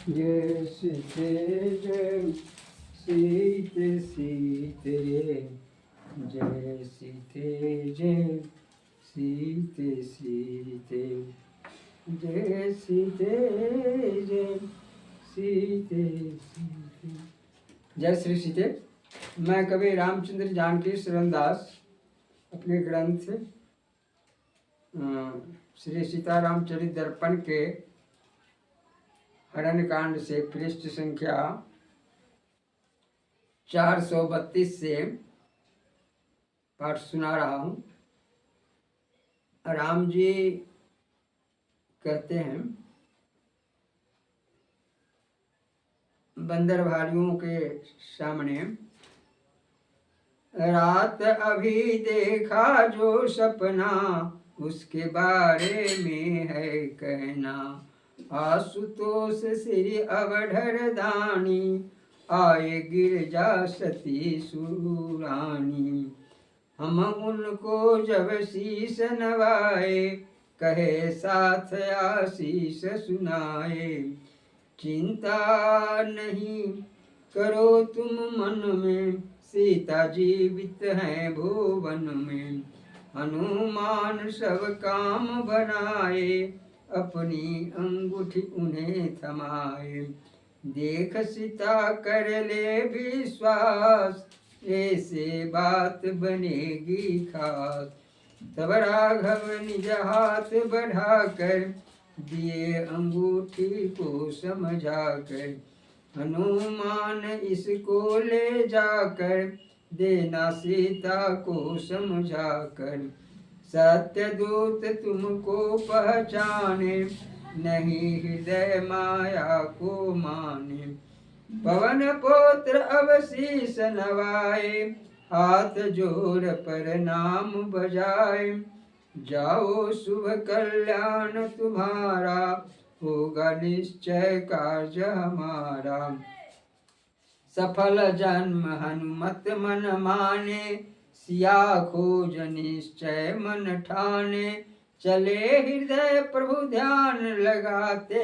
जय सीते जय सीते सीते जय सीते जय सीते सीते जय सीते जय सीते सीते। जय श्री सीते। मैं कवि रामचंद्र जानकी शरणदास अपने ग्रंथ श्री सीतारामचरित दर्पण के हरण कांड से पृष्ठ संख्या 432 से पाठ सुना रहा हूँ। राम जी कहते हैं बंदर भाइयों के सामने, रात अभी देखा जो सपना उसके बारे में है कहना। आशुतोष श्री अवधर दानी आए गिरजा सती सुरानी। हम उनको जब शीश नवाए कहे साथ आशीष सुनाए। चिंता नहीं करो तुम मन में सीता जीवित हैं भुवन में। हनुमान सब काम बनाए अपनी अंगूठी उन्हें थमाए। देख सीता कर ले विश्वास ऐसे बात बनेगी खास। तब राघव निज हाथ बढ़ाकर दिए अंगूठी को समझाकर। हनुमान इसको ले जाकर देना सीता को समझाकर। सत्य दूत तुमको पहचाने नहीं हृदय माया को माने। पवन पुत्र अवशीष नवाए हाथ जोड़ प्रणाम बजाए। जाओ शुभ कल्याण तुम्हारा होगा निश्चय कार्य हमारा। सफल जन्म हनुमत मन माने सिया खोज निश्चय मन ठाने। चले हृदय प्रभु ध्यान लगाते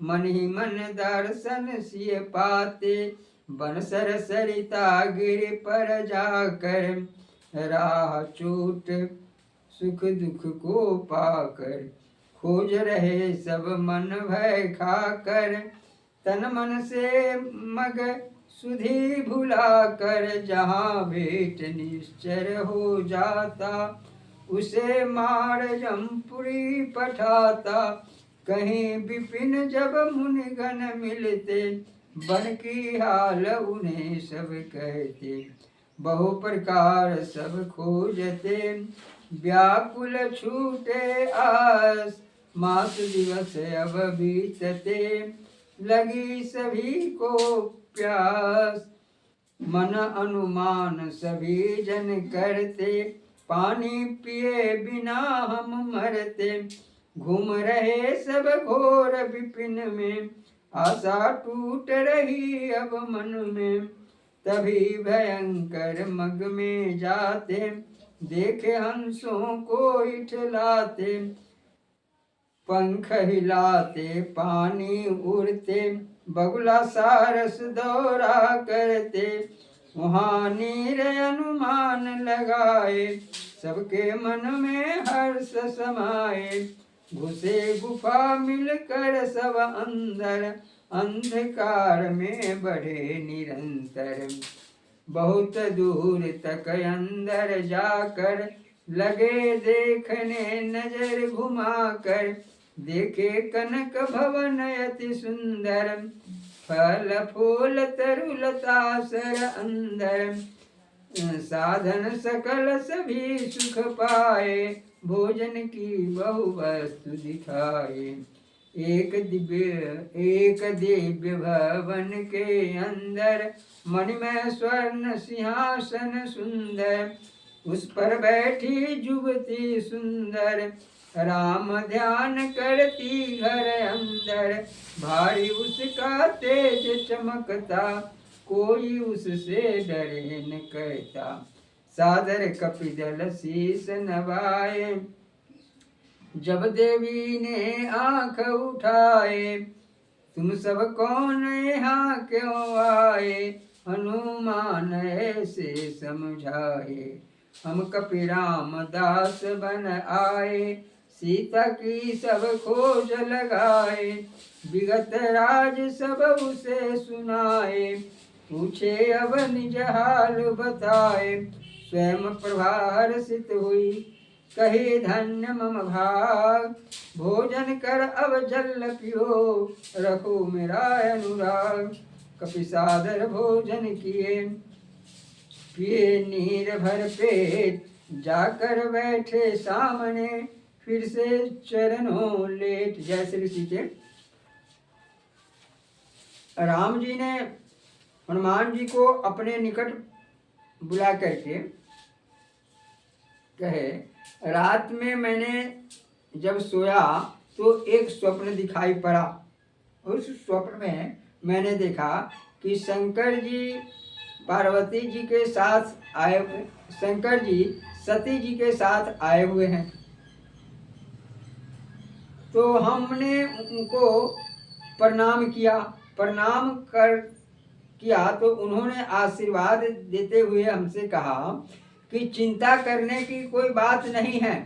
मन ही मन दर्शन सिय पाते। बनसर सरिता गिर पर जाकर राह चूट सुख दुख को पाकर। खोज रहे सब मन भय खाकर तन मन से मग सुधी भुला कर। जहाँ भेंट निश्चर हो जाता उसे मार जमपुरी पठाता। कहीं विपिन जब मुनिगण मिलते बन की हाल उन्हें सब कहते। बहु प्रकार सब खोजते व्याकुल छूटे आस। मास दिवस अब बीतते लगी सभी को प्यास। मन अनुमान सभी जन करते पानी पिए बिना हम मरते। घूम रहे सब घोर विपिन में आशा टूट रही अब मन में। तभी भयंकर मग में जाते देखे हंसों को इठलाते। पंख हिलाते पानी उड़ते बगुला सारस दौरा करते। वहाँ नीर अनुमान लगाए सबके मन में हर्ष समाए। घुसे गुफा मिलकर सब अंदर अंधकार में बढ़े निरंतर। बहुत दूर तक अंदर जाकर लगे देखने नजर घुमाकर। देखे कनक भवन अति सुंदर फल फूल तरुलता सर अंदर। साधन सकल सभी सुख पाए भोजन की बहु वस्तु दिखाए। एक दिव्य भवन के अंदर मणिमय स्वर्ण सिंहासन सुंदर। उस पर बैठी युवती सुंदर राम ध्यान करती घर अंदर। भारी उसका तेज चमकता कोई उससे डरे न कहता। सादर कपिदल शीस नवाए जब देवी ने आंख उठाए तुम सब कौन यहाँ क्यों आए, हनुमान ऐसे समझाए। हम कपिराम दास बन आए, सीता की सब खोज लगाए। विगत राज सब उसे सुनाए, पूछे अब निज हाल बताए। स्वयं प्रभा हर्षित हुई, कहे धन्य मम भाग। भोजन कर अब जल पियो, रखो मेरा अनुराग। कपि सादर भोजन किए, पिए नीर भर पेट। जाकर बैठे सामने, फिर से चरणों लेट। जय श्री सीते। राम जी ने हनुमान जी को अपने निकट बुला करके कहे, रात में मैंने जब सोया तो एक स्वप्न दिखाई पड़ा। उस स्वप्न में मैंने देखा कि शंकर जी पार्वती जी के साथ आए, शंकर जी सती जी के साथ आए हुए हैं। तो हमने उनको प्रणाम किया, प्रणाम किया तो उन्होंने आशीर्वाद देते हुए हमसे कहा कि चिंता करने की कोई बात नहीं है।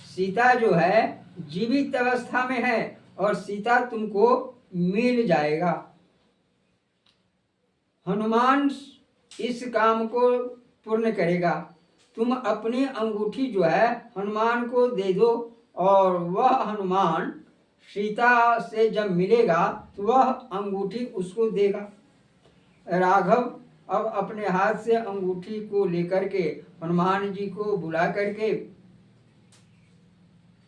सीता जो है जीवित अवस्था में है और सीता तुमको मिल जाएगा। हनुमान इस काम को पूर्ण करेगा। तुम अपनी अंगूठी जो है हनुमान को दे दो और वह हनुमान सीता से जब मिलेगा तो वह अंगूठी उसको देगा। राघव अब अपने हाथ से अंगूठी को लेकर के हनुमान जी को बुला करके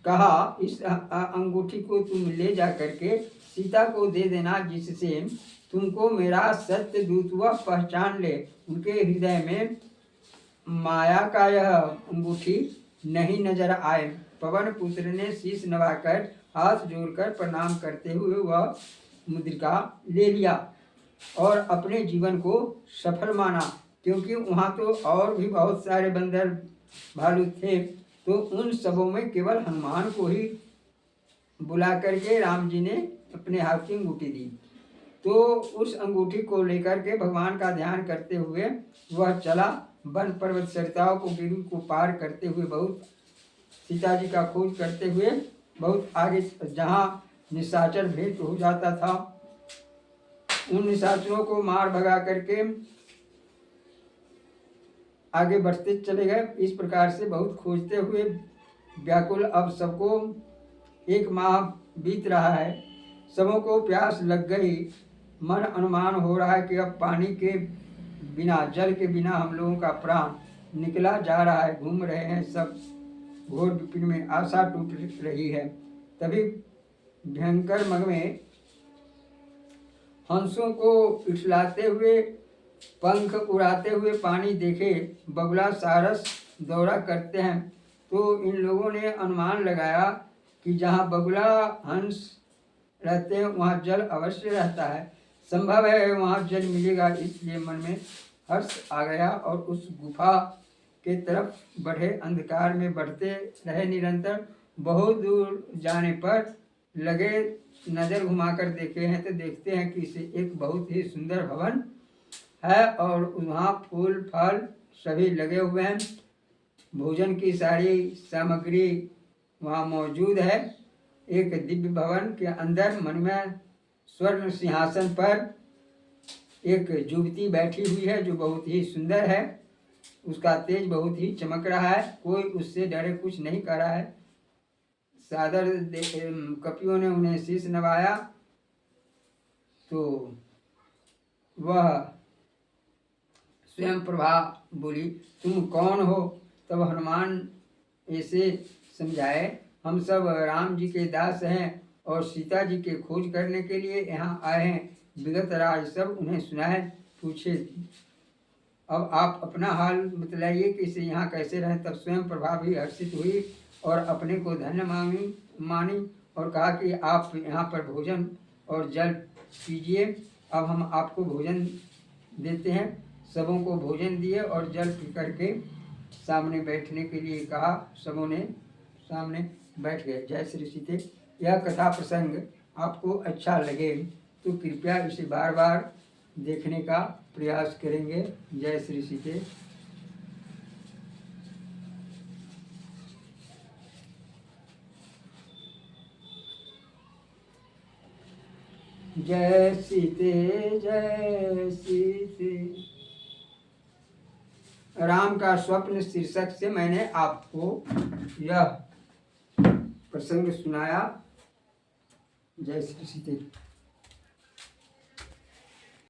कहा, इस अंगूठी को तुम ले जा करके सीता को दे देना, जिससे तुमको मेरा सत्य दूत वह पहचान ले। उनके हृदय में माया का यह अंगूठी नहीं नजर आए। पवन पुत्र ने शीश नवाकर हाथ जोड़कर प्रणाम करते हुए वह मुद्रिका ले लिया और अपने जीवन को सफल माना, क्योंकि वहाँ तो और भी बहुत सारे बंदर भालू थे, तो उन सबों में केवल हनुमान को ही बुला करके राम जी ने अपने हाथ की अंगूठी दी। तो उस अंगूठी को लेकर के भगवान का ध्यान करते हुए वह चला, वन पर्वत सरिताओं को गिरी को पार करते हुए बहुत सीता जी का खोज करते हुए बहुत आगे, जहाँ निशाचर भेंट हो जाता था उन निशाचरों को मार भगा करके आगे बढ़ते चले गए। इस प्रकार से बहुत खोजते हुए व्याकुल, अब सबको एक माह बीत रहा है, सबों को प्यास लग गई। मन अनुमान हो रहा है कि अब पानी के बिना, जल के बिना हम लोगों का प्राण निकला जा रहा है। घूम रहे हैं सब घोर विपिन में, आशा टूट रही है। तभी भयंकर मग में हंसों को इठलाते हुए, पंख उड़ाते हुए पानी देखे बगुला सारस दौरा करते हैं। तो इन लोगों ने अनुमान लगाया कि जहाँ बगुला हंस रहते हैं वहाँ जल अवश्य रहता है, संभव है वहाँ जल मिलेगा। इसलिए मन में हर्ष आ गया और उस गुफा के तरफ बढ़े। अंधकार में बढ़ते रहे निरंतर। बहुत दूर जाने पर लगे नज़र घुमाकर देखे हैं तो देखते हैं कि इसे एक बहुत ही सुंदर भवन है और वहाँ फूल फल सभी लगे हुए हैं। भोजन की सारी सामग्री वहाँ मौजूद है। एक दिव्य भवन के अंदर मनमय स्वर्ण सिंहासन पर एक युवती बैठी हुई है जो बहुत ही सुंदर है। उसका तेज बहुत ही चमक रहा है, कोई उससे डरे कुछ नहीं कर रहा है। सादर कपियों ने उन्हें शीश नवाया तो वह स्वयं प्रभा बोली, तुम कौन हो? तब हनुमान ऐसे समझाए, हम सब राम जी के दास हैं और सीता जी के खोज करने के लिए यहाँ आए हैं। विगत राज सब उन्हें सुना है, पूछे। अब आप अपना हाल बतलाइए कि इसे यहाँ कैसे रहें। तब स्वयं प्रभा भी हर्षित हुई और अपने को धन्य मानी और कहा कि आप यहाँ पर भोजन और जल पीजिए। अब हम आपको भोजन देते हैं। सबों को भोजन दिए और जल पी करके सामने बैठने के लिए कहा। सबों ने सामने बैठ गए। जय श्री सीते। यह कथा प्रसंग आपको अच्छा लगे तो कृपया इसे बार बार देखने का प्रयास करेंगे। जय श्री सीते। जय सीते जय सीते। राम का स्वप्न शीर्षक से मैंने आपको यह प्रसंग सुनाया। जय श्री सीते।